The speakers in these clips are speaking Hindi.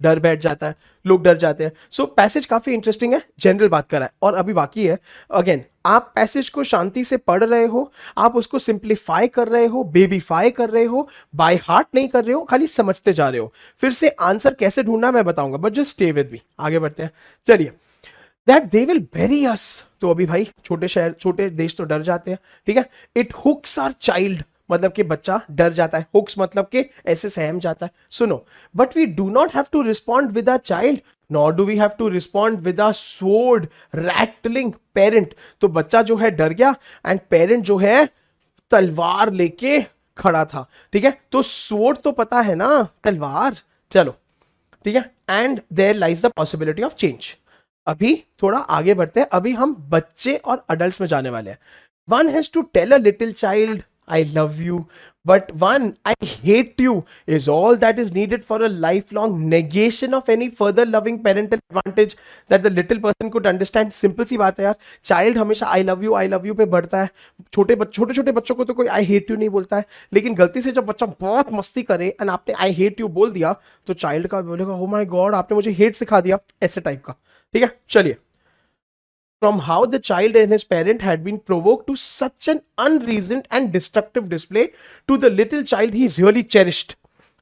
डर बैठ जाता है, लोग डर जाते हैं। सो पैसेज काफी इंटरेस्टिंग है, जनरल बात कर रहा है। और अभी बाकी है, अगेन आप पैसेज को शांति से पढ़ रहे हो, आप उसको सिंप्लीफाई कर रहे हो, बेबीफाई कर रहे हो, बाय हार्ट नहीं कर रहे हो, खाली समझते जा रहे हो। फिर से आंसर कैसे ढूंढना मैं बताऊंगा, but just stay with me. आगे बढ़ते हैं, चलिए। दैट दे विल बेरी अस, तो अभी भाई छोटे शहर छोटे देश तो डर जाते हैं, ठीक है। इट हुक्स आर चाइल्ड, मतलब कि बच्चा डर जाता है, हुक्स मतलब कि ऐसे सहम जाता है। सुनो, but we do not have to respond with a child, nor do we have to respond with a sword rattling parent. तो बच्चा जो है डर गया, एंड पेरेंट जो है तलवार लेके खड़ा था, ठीक है। तो स्वॉर्ड तो पता है ना, तलवार, चलो ठीक है। And there lies the possibility of change. अभी थोड़ा आगे बढ़ते हैं, अभी हम बच्चे और अडल्ट में जाने वाले हैं। One has to tell a little child I love you, but one I hate you is all that is needed for a lifelong negation of any further loving parental advantage that the little person could understand. Simple सी बात है यार, चाइल्ड हमेशा आई लव यू पे बढ़ता है। छोटे छोटे बच्चों को तो कोई आई हेट यू नहीं बोलता है, लेकिन गलती से जब बच्चा बहुत मस्ती करे एंड आपने आई हेट यू बोल दिया, तो चाइल्ड का बोलेगा ओ माय गॉड, आपने मुझे हेट सिखा दिया, ऐसे टाइप का, ठीक है। चलिए, from how the child and his parent had been provoked to such an unreasoned and destructive display to the little child he really cherished.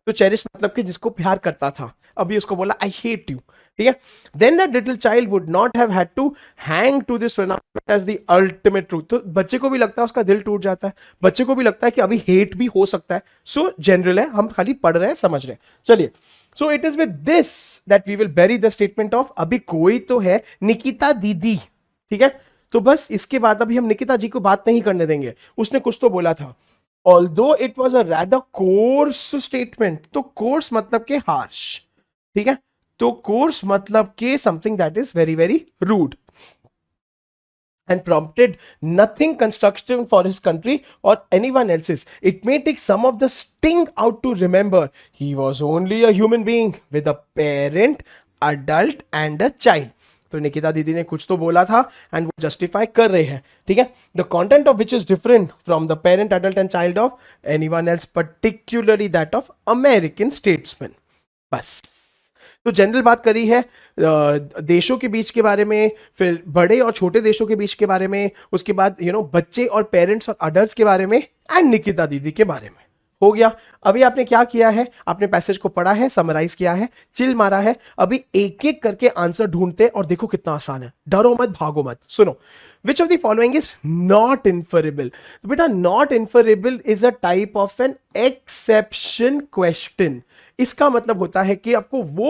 तो चेरिश मतलब कि जिसको प्यार करता था, अभी उसको बोला आई हेट यू, ठीक है। Then that little child would not have had to hang to this pronouncement as the ultimate truth. तो बच्चे को भी लगता है, उसका दिल टूट जाता है, बच्चे को भी लगता है कि अभी हेट भी हो सकता है। सो जनरल है, हम खाली पढ़ रहे हैं, समझ रहे हैं। चलिए, so it is with this that we will bury the statement of, अभी कोई तो है निकिता दीदी, ठीक है। तो बस इसके बाद अभी हम निकिता जी को बात नहीं करने देंगे, उसने कुछ तो बोला था। Although it was a rather coarse statement, तो कोर्स मतलब के हार्श, ठीक है। तो कोर्स मतलब के something that is very very rude and prompted nothing constructive for his country or anyone else's. It may take some of the sting out to remember he was only a human being with a parent, adult and a child. तो निकिता दीदी ने कुछ तो बोला था एंड वो जस्टिफाई कर रहे हैं, ठीक है। The content of which is different from the parent, adult and child of anyone else, particularly that of American statesman. बस, तो जनरल बात करी है देशों के बीच के बारे में, फिर बड़े और छोटे देशों के बीच के बारे में, उसके बाद बच्चे और पेरेंट्स और अडल्ट्स के बारे में, एंड निकिता दीदी के बारे में। हो गया। अभी आपने क्या किया है, आपने पैसेज को पढ़ा है, समराइज किया है, चिल मारा है। अभी एक एक करके आंसर ढूंढते और देखो कितना आसान है, डरो मत, भागो मत। सुनो, which of the following is not inferable. तो बेटा not inferable is a type of an exception question. इसका मतलब होता है कि आपको वो